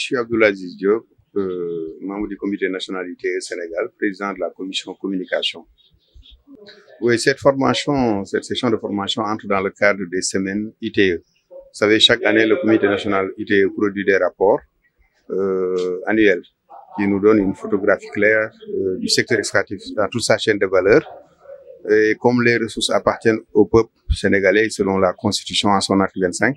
je suis Abdoulaziz Diop, membre du comité national ITE Sénégal, président de la commission communication. Oui, cette session de formation entre dans le cadre des semaines ITE. Vous savez, chaque année, le comité national ITE produit des rapports annuels qui nous donnent une photographie claire du secteur extractif dans toute sa chaîne de valeur. Et comme les ressources appartiennent au peuple sénégalais selon la Constitution en son article 25,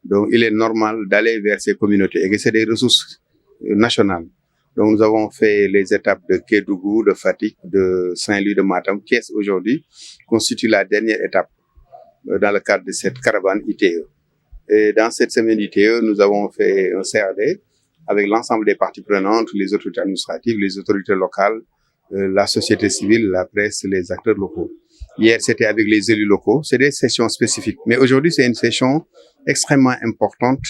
donc il est normal d'aller vers ces communautés et que c'est des ressources nationales. Donc nous avons fait les étapes de Kédougou, de Fatick, de Saint-Louis, de Matam. Thiès aujourd'hui constitue la dernière étape dans le cadre de cette caravane ITE. Et dans cette semaine ITE, nous avons fait un CAD avec l'ensemble des parties prenantes, les autorités administratives, les autorités locales, la société civile, la presse, les acteurs locaux. Hier, c'était avec les élus locaux. C'est des sessions spécifiques. Mais aujourd'hui, c'est une session extrêmement importante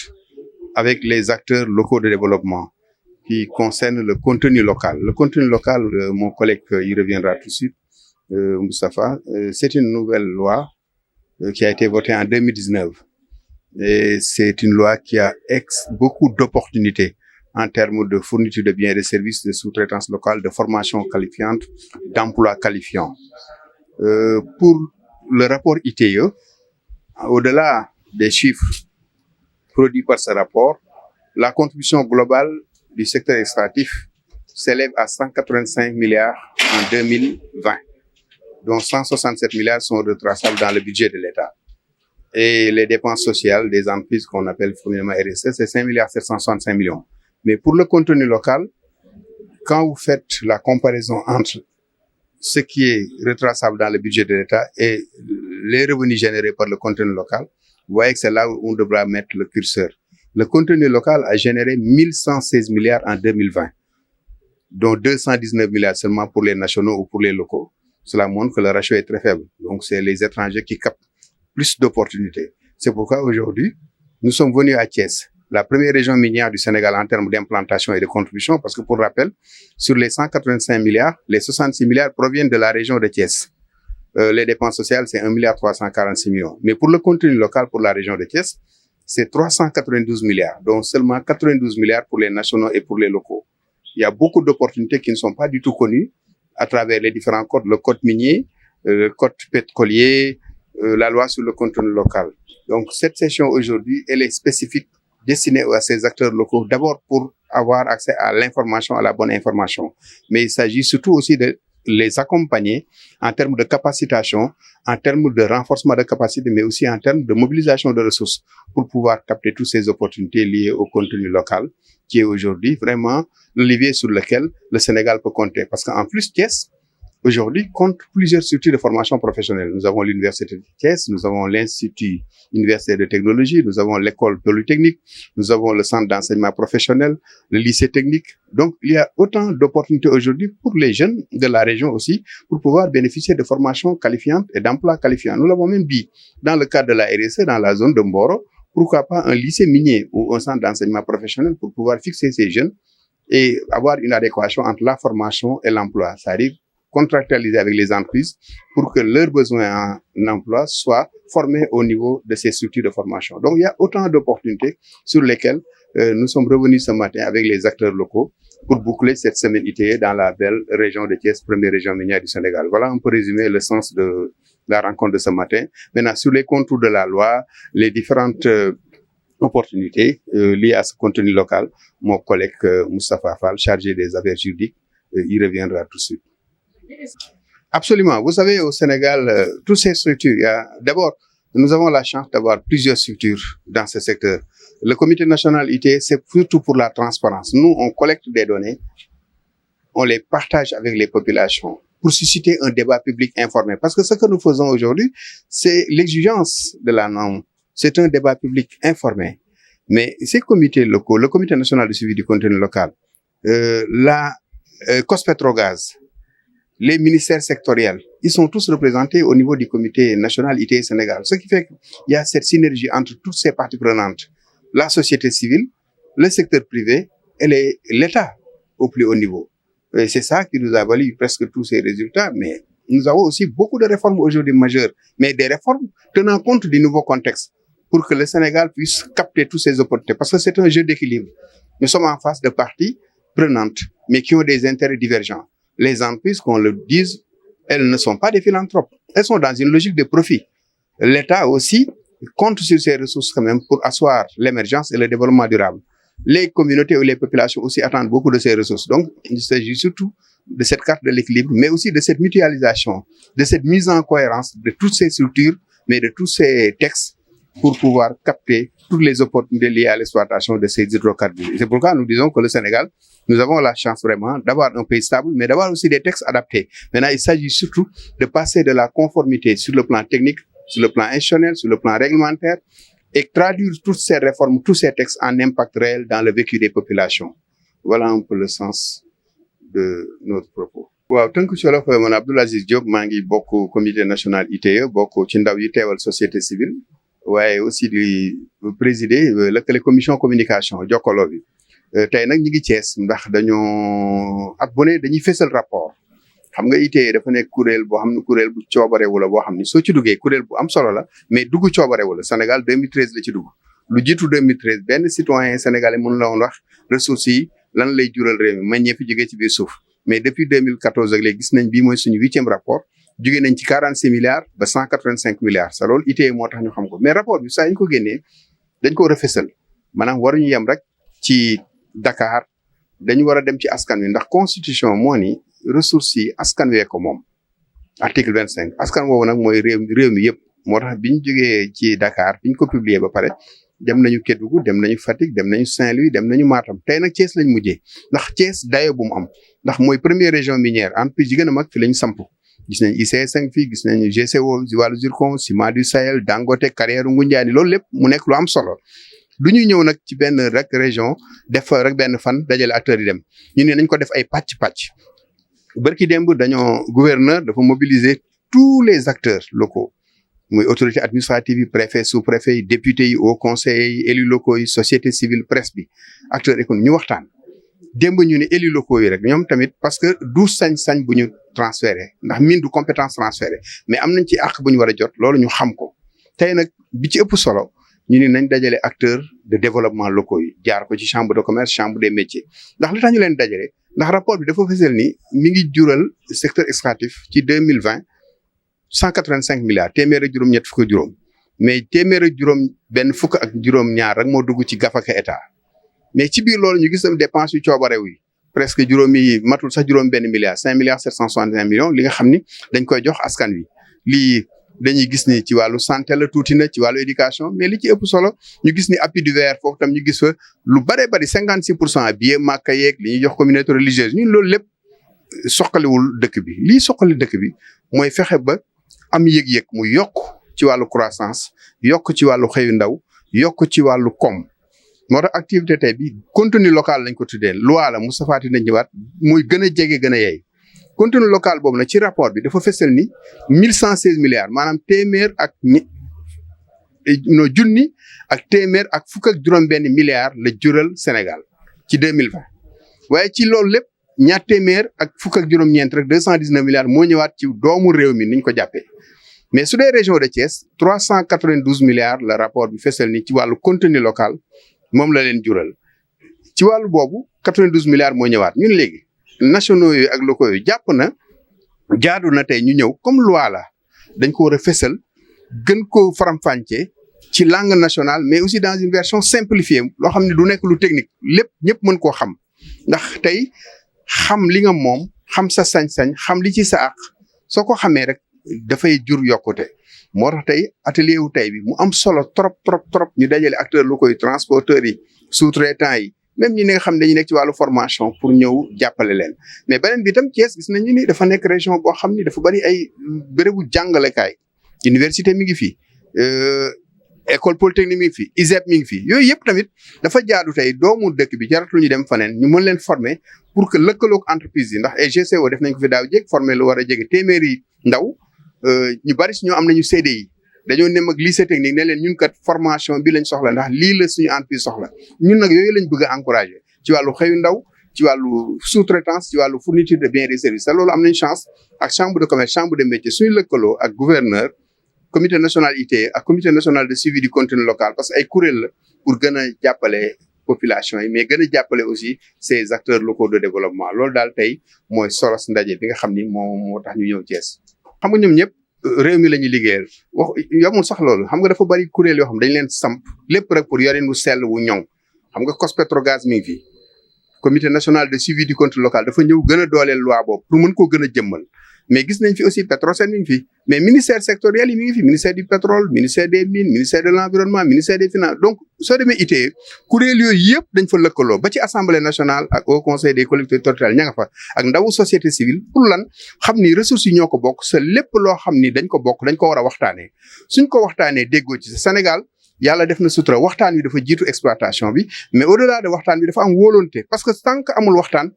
avec les acteurs locaux de développement qui concerne le contenu local. Le contenu local, mon collègue y reviendra tout de suite, Moustapha, c'est une nouvelle loi qui a été votée en 2019. Et c'est une loi qui a beaucoup d'opportunités en termes de fourniture de biens et de services, de sous-traitance locale, de formation qualifiante, d'emploi qualifiant. Pour le rapport ITE, au-delà des chiffres produits par ce rapport, la contribution globale du secteur extractif s'élève à 185 milliards en 2020, dont 167 milliards sont retraçables dans le budget de l'État. Et les dépenses sociales des entreprises qu'on appelle communément RSE, c'est 5 milliards 765 millions. Mais pour le contenu local, quand vous faites la comparaison entre ce qui est retraçable dans le budget de l'État et les revenus générés par le contenu local, vous voyez que c'est là où on devra mettre le curseur. Le contenu local a généré 1116 milliards en 2020, dont 219 milliards seulement pour les nationaux ou pour les locaux. Cela montre que le ratio est très faible. Donc, c'est les étrangers qui captent plus d'opportunités. C'est pourquoi aujourd'hui, nous sommes venus à Thiès, la première région minière du Sénégal en termes d'implantation et de contribution, parce que pour rappel, sur les 185 milliards, les 66 milliards proviennent de la région de Thiès. Les dépenses sociales, c'est 1 milliard 346 millions. Mais pour le contenu local pour la région de Thiès, c'est 392 milliards, dont seulement 92 milliards pour les nationaux et pour les locaux. Il y a beaucoup d'opportunités qui ne sont pas du tout connues à travers les différents codes, le code minier, le code pétrolier, la loi sur le contenu local. Donc, cette session aujourd'hui, elle est spécifique, destinée à ces acteurs locaux, d'abord pour avoir accès à l'information, à la bonne information. Mais il s'agit surtout aussi de les accompagner en termes de capacitation, en termes de renforcement de capacité, mais aussi en termes de mobilisation de ressources pour pouvoir capter toutes ces opportunités liées au contenu local, qui est aujourd'hui vraiment le levier sur lequel le Sénégal peut compter. Parce qu'en plus, Thiès, aujourd'hui, compte plusieurs structures de formation professionnelle. Nous avons l'Université de Thiès, nous avons l'Institut universitaire de technologie, nous avons l'école polytechnique, nous avons le centre d'enseignement professionnel, le lycée technique. Donc, il y a autant d'opportunités aujourd'hui pour les jeunes de la région aussi, pour pouvoir bénéficier de formations qualifiantes et d'emplois qualifiants. Nous l'avons même dit dans le cadre de la RSE, dans la zone de Mboro, pourquoi pas un lycée minier ou un centre d'enseignement professionnel pour pouvoir fixer ces jeunes et avoir une adéquation entre la formation et l'emploi. C'est-à-dire contractualiser avec les entreprises pour que leurs besoins en emploi soient formés au niveau de ces structures de formation. Donc, il y a autant d'opportunités sur lesquelles nous sommes revenus ce matin avec les acteurs locaux pour boucler cette semaine ITE dans la belle région de Thiès, première région minière du Sénégal. Voilà un peu résumé le sens de la rencontre de ce matin. Maintenant, sur les contours de la loi, les différentes opportunités liées à ce contenu local, mon collègue Moustapha Fall, chargé des affaires juridiques, y reviendra tout de suite. Absolument. Vous savez, au Sénégal, toutes ces structures, d'abord, nous avons la chance d'avoir plusieurs structures dans ce secteur. Le comité national ITE, c'est surtout pour la transparence. Nous, on collecte des données, on les partage avec les populations pour susciter un débat public informé. Parce que ce que nous faisons aujourd'hui, c'est l'exigence de la norme. C'est un débat public informé. Mais ces comités locaux, le comité national de suivi du contenu local, la COS-Pétrogaz, les ministères sectoriels, ils sont tous représentés au niveau du comité national ITE Sénégal. Ce qui fait qu'il y a cette synergie entre toutes ces parties prenantes. La société civile, le secteur privé et l'État au plus haut niveau. Et c'est ça qui nous a valu presque tous ces résultats. Mais nous avons aussi beaucoup de réformes aujourd'hui majeures. Mais des réformes tenant compte du nouveau contexte pour que le Sénégal puisse capter toutes ces opportunités. Parce que c'est un jeu d'équilibre. nous sommes en face de parties prenantes, mais qui ont des intérêts divergents. Les entreprises, qu'on le dise, elles ne sont pas des philanthropes. Elles sont dans une logique de profit. L'État aussi compte sur ces ressources quand même pour asseoir l'émergence et le développement durable. Les communautés ou les populations aussi attendent beaucoup de ces ressources. Donc, il s'agit surtout de cette carte de l'équilibre, mais aussi de cette mutualisation, de cette mise en cohérence de toutes ces structures, mais de tous ces textes pour pouvoir capter toutes les opportunités liées à l'exploitation de ces hydrocarbures. C'est pourquoi nous disons que le Sénégal, nous avons la chance vraiment d'avoir un pays stable, mais d'avoir aussi des textes adaptés. Maintenant, il s'agit surtout de passer de la conformité sur le plan technique, sur le plan institutionnel, sur le plan réglementaire, et traduire toutes ces réformes, tous ces textes en impact réel dans le vécu des populations. Voilà un peu le sens de notre propos. waaw tënk ci wolof man Abdoul Aziz Diop maa ngi bokk comité national ITIE bokk ci ndaw yi teewal société civile waaye aussi di présider lëkkale commission communication jokkaloo bi tey nag ñi ngi Thiès ndax dañoo at bu ne dañuy fésal rapport xam nga ITIE dafa nekk kuréel boo xam ne kuréel bu coobarewu la boo xam ni soo ci duggee kuréel bu am solo la mais dugg coobarewu la Sénégal 2013 la ci dugg lu jiitu 2013 benn citoyen sénégalais mënu la woon wax ressources yi lan lay jural réew mi meññee fi jógee ci biir suuf mais depuis 2014 ak léegi gis nañ bii mooy suñu 8e rapport jógee nañ ci 46 milliards ba 185 milliards sa loolu ITIE moo tax ñu xam ko mais rapport bi saa ñu ko génnee dañ ko refésal maanaam waruñu yem rek ci Dakar dañu war a dem ci askan wi ndax constitution moo ni ressources yi askan wee ko moom article 25 askan woowu nag mooy réew mi yëpp moo tax bi ñu jógee ci Dakar bi ñu ko publier ba pare dem nañu Kédougou dem nañu Fatick dem nañu Saint-Louis dem nañu Matam tey nag Thiès lañ mujjee ndax Thiès dayo bu mu am ndax mooy première région minière entreprise yi gën a mag fi lañ samp gis nañ ICS fii gis nañu GCO si wàllu zircon Ciment du Sahel Dangote carrière Ngoundiane loolu lépp mu nekk lu am solo du ñuy ñëw nag ci benn rek région def rek benn fan dajale acteurs yi dem ñu ne nañ ko def ay pàcc bërki démb dañoo gouverneur dafa mobiliser tous les acteurs locaux muy autorité administrative yi préfet sous-préfet yi députés yi hauts conseillers yi élus locaux yi société civile presse bi acteurs économiques ñu waxtaan démb ñu ne élus locaux yi rek ñoom tamit parce que du sañ-sañ bu ñu transféré ndax mine du compétence transférée mais am nañ ci àq bu ñu war a jot loolu ñu xam ko tey nag bi ci ëpp solo ñu ne nañ dajale acteurs de développement locaux yi jaar ko ci chambre de commerce chambre des métiers ndax li tax ñu leen dajale ndax rapport bi dafa fësal ni mi ngi jural secteur extractif ci 2020 185 milliards téeméer ak juróom-ñett fukk ak juróom mais téeméer ak juróom benn fukk ak juróom-ñaar rek moo dugg ci gafaka état mais ci biir loolu ñu gis tam dépense yu coobarew yi presque juróomi matul sax juróom benn milliard 5 milliards 765 millions li nga xam ni dañ koy jox askan wi lii dañuy gis ni ci wàllu santé la tuuti na ci wàllu éducation mais li ci ëpp solo ñu gis ni appui divers foofu tam ñu gis fa lu bare bari 56% billet Makka yeeg li ñuy jox communauté religieuse ñun loolu lépp soqaliwul dëkk bi lii soqali dëkk bi mooy fexe ba am yëg-yëg mu yokk ci wàllu croissance yokk ci wàllu xëyu ndaw yokk ci wàllu koom moo tax activité tey bi contenu local lañ ko tuddee loi la Moustapha Tine ñëwaat muy gën a jege gën a yey contenu local boobu nag ci rapport bi dafa fesal ni 1116 milliards maanaam téeméer ak junni ak téeméer ak fukk ak juróom-benn milliards la jural Sénégal ci 2020 waaye ci loolu lépp ñaar téeméer ak fukk ak juróom-ñeent rek 219 milliards moo ñëwaat ci doomu réew mi niñ ko jàppee mais su dee région de Thiès 392 milliards la rapport bi fesal ni ci wàllu contenu local moom la leen jural ci wàllu boobu 92 milliards moo ñëwaat ñun léegi nationaux yooyu ak locaux yooyu jàpp na jaadu na tey ñu ñëw comme loi la dañ ko war a fesal gën ko faram-fàccee ci langue nationale mais aussi dans une version simplifiée loo xam ne du nekk lu technique lépp ñëpp mën koo xam ndax tey xam li nga moom xam sa sañ-sañ xam li ci sa àq soo ko xamee rek dafay jur yokkute moo tax tey atelier wu tey bi mu am solo trop ñu dajale acteurs locaux yi transporteurs yi sous-traitants yi même ñi nga xam ne dañuy nekk ci wàllu formation pour ñëw jàppale leen mais beneen bi itam Thiès gis nañu ni dafa nekk région boo xam ni dafa bari ay bérébu jàngalekaay université mi ngi fi école polytechnique mi ngi fi ISEP mi ngi fi yooyu yëpp tamit dafa jaadu tey doomu dëkk bi jaratul ñu dem faneen ñu mën leen former pour que lëkkaloog entreprise yi ndax ay GCO def nañ ko fi daaw jéeg former lu war a jege téeméeri ndaw ñu bari si ñoo am nañu CDI dañoo nem ak lycée technique ne leen ñun kat formation bi lañ soxla ndax lii la suñu entreprise soxla ñun nag yooyu lañ bëgg a encourager ci wàllu xëyu ndaw ci wàllu sous-traitance ci wàllu fourniture de biens et de services te loolu am nañ chance ak chambre de commerce chambre de métier suñu lëkkaloo ak gouverneur comité national ITIE ak comité national de suivi du contenu local parce que ay kuréel la pour gën a jàppale population yi mais gën a jàppale aussi ces acteurs locaux de développement loolu daal tey mooy solos ndaje bi nga xam ni moo tax ñu ñëw Thiès. xam nga ñoom ñëpp réew mi la ñuy liggéeyal wax yomul sax loolu xam nga dafa bari kuréel yoo xam dañ leen samp lépp rek pour yorin wu sell wu ñoŋ xam nga COS-Petrogaz mi ngi fi comité national de suivi du contrôle local dafa ñëw gën a dooleel loi boobu pour mën koo gën a jëmmal mais gis nañ fi aussi Petrosen mi ngi fi mais ministère sectoriel yi mi ngi fi ministère du pétrole ministère des mines ministère de l'environnement ministère des finances donc soo demee ITIE kuréel yooyu yëpp dañ fa lëkkaloo ba ci assemblée nationale ak au conseil des collectivités territoriales ña nga fa ak ndawu société civile pour lan xam ni ressources yi ñoo ko bokk sa lépp loo xam ni dañ ko bokk dañ ko war a waxtaanee suñ ko waxtaanee déggoo ci Sénégal yàlla def na sutura waxtaan wi dafa jiitu exploitation bi mais au-delà de waxtaan bi dafa am wóolonte parce que tant que amul waxtaan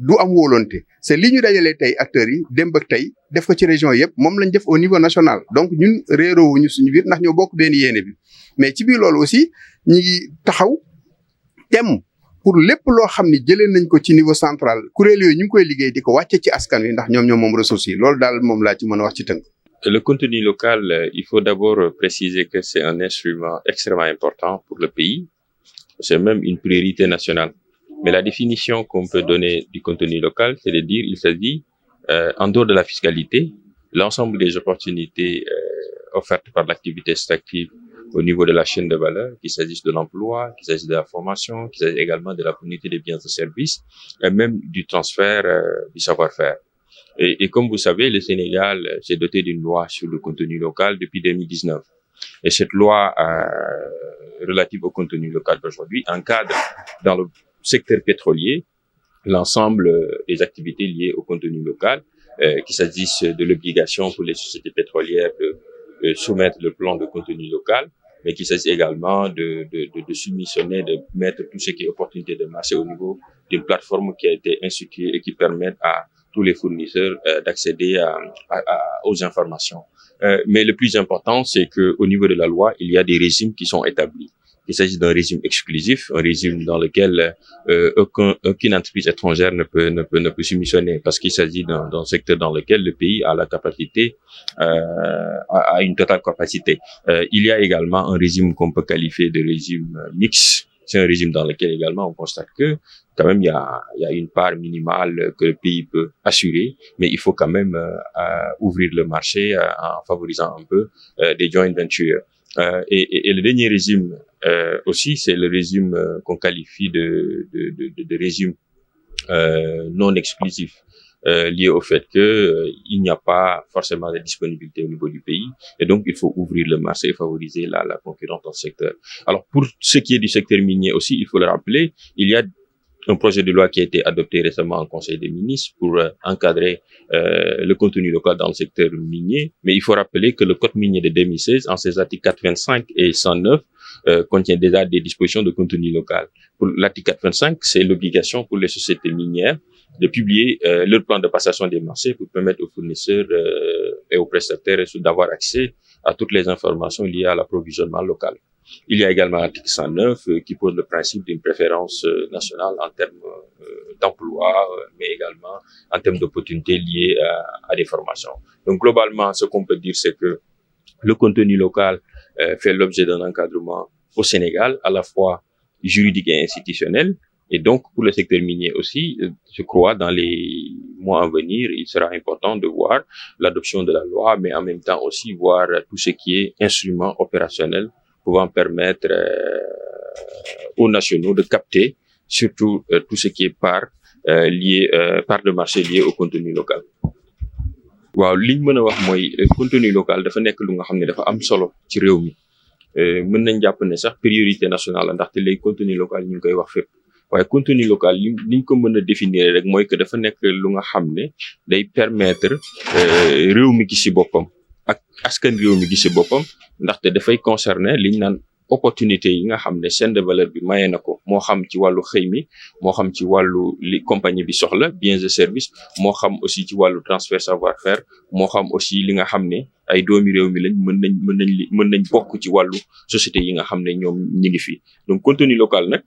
du am wóolonte c'est li ñu dajalee tey acteurs yi démb ak tey def ko ci région yëpp moom lañ def au niveau national donc ñun réeroowuñu suñu biir ndax ñoo bokk benn yéene bi mais ci biir loolu aussi ñi ngi taxaw tem pour lépp loo xam ni jëlee nañ ko ci niveau central kuréel yooyu ñu ngi koy liggéey di ko wàcce ci askan wi ndax ñoom moom ressources yi loolu daal moom laa ci mën a wax ci tënk. Le contenu local, il faut d'abord préciser que c'est un instrument extrêmement important pour le pays. C'est même une priorité nationale. Mais la définition qu'on peut donner du contenu local, c'est de dire il s'agit, en dehors de la fiscalité, l'ensemble des opportunités offertes par l'activité extractive au niveau de la chaîne de valeur, qu'il s'agisse de l'emploi, qu'il s'agisse de la formation, qu'il s'agisse également de la communauté des biens et services, et même du transfert du savoir-faire. Et comme vous savez, le Sénégal s'est doté d'une loi sur le contenu local depuis 2019. Et cette loi relative au contenu local d'aujourd'hui encadre dans le secteur pétrolier l'ensemble des activités liées au contenu local, qu'il s'agisse de l'obligation pour les sociétés pétrolières de soumettre le plan de contenu local, mais qu'il s'agisse également de soumissionner, de mettre tout ce qui est opportunité de marché au niveau d'une plateforme qui a été instituée et qui permet à tous les fournisseurs d'accéder aux informations. Mais le plus important, c'est que au niveau de la loi, il y a des régimes qui sont établis. Il s'agit d'un régime exclusif, un régime dans lequel aucune entreprise étrangère ne peut soumissionner, parce qu'il s'agit d'un secteur dans lequel le pays a la capacité, a une totale capacité. Il y a également un régime qu'on peut qualifier de régime mixte. C'est un régime dans lequel également on constate que quand même il y a une part minimale que le pays peut assurer, mais il faut quand même ouvrir le marché en favorisant un peu des joint ventures. Et le dernier régime aussi, c'est le régime qu'on qualifie de régime non exclusif, lié au fait que il n'y a pas forcément de disponibilité au niveau du pays, et donc il faut ouvrir le marché et favoriser la concurrence dans le secteur. Alors pour ce qui est du secteur minier aussi, il faut le rappeler, il y a un projet de loi qui a été adopté récemment en Conseil des ministres pour encadrer le contenu local dans le secteur minier. Mais il faut rappeler que le Code minier de 2016, en ses articles 425 et 109, contient déjà des dispositions de contenu local. Pour l'article 425, c'est l'obligation pour les sociétés minières de publier leur plan de passation des marchés pour permettre aux fournisseurs et aux prestataires d'avoir accès à toutes les informations liées à l'approvisionnement local. Il y a également l'article 109 qui pose le principe d'une préférence nationale en termes d'emploi, mais également en termes d'opportunités liées à des formations. Donc globalement, ce qu'on peut dire, c'est que le contenu local fait l'objet d'un encadrement au Sénégal, à la fois juridique et institutionnel. Et donc, pour le secteur minier aussi, je crois, dans les mois à venir, il sera important de voir l'adoption de la loi, mais en même temps aussi voir tout ce qui est instrument opérationnel pouvant permettre aux nationaux de capter surtout tout ce qui est part de marché lié au contenu local. waaw liñ mën a wax mooy contenu local dafa nekk lu nga xam ne dafa am solo ci réew mi mën nañ jàpp ne sax priorité nationale la ndaxte léegi contenu local ñu ngi koy wax fépp waaye contenu local liñ ko mën a définir rek mooy que dafa nekk lu nga xam ne day permettre réew mi gis ci boppam ak askan réew mi gis ci boppam ndaxte dafay concerner liñ naan opportunité yi nga xam ne chaîne de valeur bi maye na ko moo xam ci wàllu xëy mi moo xam ci wàllu li compagnie bi soxla biens et services moo xam aussi ci wàllu transfert savoir-faire moo xam aussi li nga xam ne ay doomi réew mi lañ mën nañ bokk ci wàllu société yi nga xam ne ñoom ñi ngi fi donc contenu local nag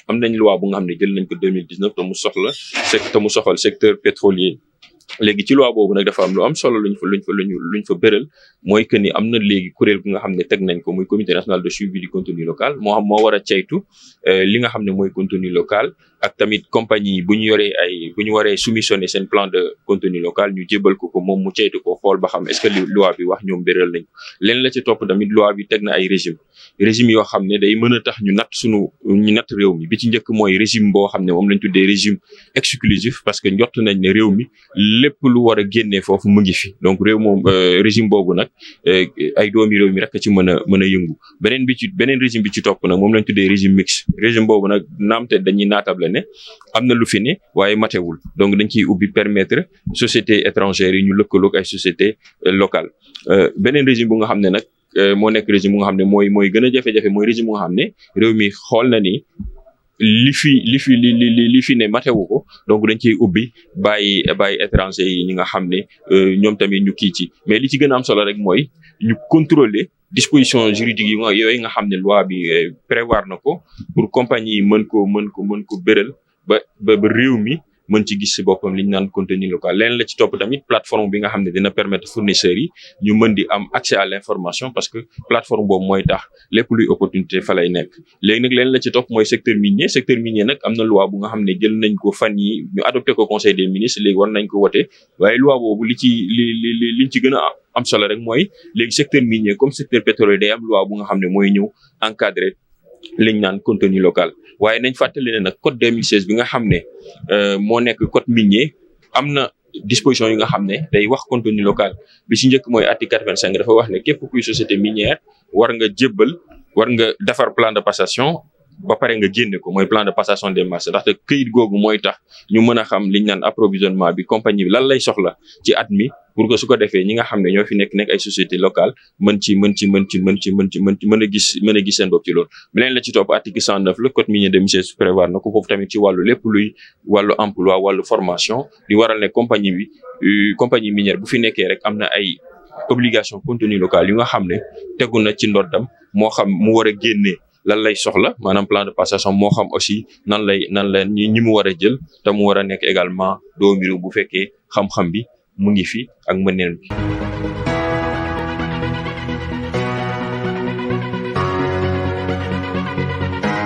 am nañ loi bu nga xam ne jël nañ ko 2019 te mu soxal secteur pétrolier léegi ci loi boobu nag dafa am lu am solo luñ fa bëral mooy que ni am na léegi kuréel gu nga xam ne teg nañ ko muy comité national de suivi du contenu local moo war a ceytu li nga xam ne mooy contenu local ak tamit compagnie bu ñu waree soumissionner seen plan de contenu local ñu jébal ko moom mu ceytu ko xool ba xam est-ce que li loi bi wax ñoom bëral nañ ko leen la ci topp tamit loi bi teg na ay régime yoo xam ne day mën a tax ñu natt réew mi bi ci njëkk mooy régime boo xam ne moom lañ tuddee régime exclusif parce que njott nañ ne réew mi lépp lu war a génnee foofu mu ngi fi donc réew moom régime boobu nag ay doomi réew mi rek ci mën a yëngu beneen régime bi ci topp nag moom lañ tuddee régime mixte régime boobu nag naamte dañuy naatable ne am na lu fi ne waaye matewul donc dañ ciy ubbi permettre sociétés étrangères yi ñu lëkkaloog ay sociétés locales beneen régime bu nga xam ne nag moo nekk régime bu nga xam ne mooy gën a jafe-jafe mooy régime bu nga xam ne réew mi xool na ni li fi ne matewu ko donc dañ ciy ubbi bàyyi étranger yi ñi nga xam ne ñoom tamit ñu kii ci mais li ci gën a am solo rek mooy ñu contrôler disposition juridique yooyu nga xam ne loi bi prévoir na ko pour compagnie yi mën ko bëral ba réew mi mën ci gis si boppam li ñu naan contenu local leneen la ci topp tamit plateforme bi nga xam ne dina permettre fournisseurs yi ñu mën di am accès à l'information parce que plateforme boobu mooy tax lépp luy opportunité fa lay nekk léegi nag leneen la ci topp mooy secteur minier nag am na loi bu nga xam ne jël nañ ko fan yi ñu adopté ko conseil des ministres léegi war nañ ko wote waaye loi boobu liñ ci gën a am solo rek mooy léegi secteur minier comme secteur pétrolier day am loi bu nga xam ne mooy ñëw encadrer liñ naan contenu local waaye nañ fàttali ne nag code 2016 bi nga xam ne moo nekk code minier am na disposition yi nga xam ne day wax contenu local bi ci njëkk mooy article 85 dafa wax ne képp kuy société minière war nga defar plan de passation ba pare nga génne ko mooy plan de passation des marchés ndaxte këyit googu mooy tax ñu mën a xam liñ naan approvisionnement bi compagnie bi lan lay soxla ci at mi pour que su ko defee ñi nga xam ne ñoo fi nekk ay société locale mën a gis seen bopp ci loolu. beneen la ci topp article 109 le code minier de Missirah prévoir na ko foofu tamit ci wàllu lépp luy wàllu emploi wàllu formation di waral ne compagnie minière bu fi nekkee rek am na ay obligation contenu local yu nga xam ne tegu na ci ndoddam moo xam mu war a génnee lan lay soxla maanaam plan de passation moo xam aussi nan la ñi mu war a jël te mu war a nekk également doomi réew bu fekkee xam-xam bi mu ngi fi ak mëneel bi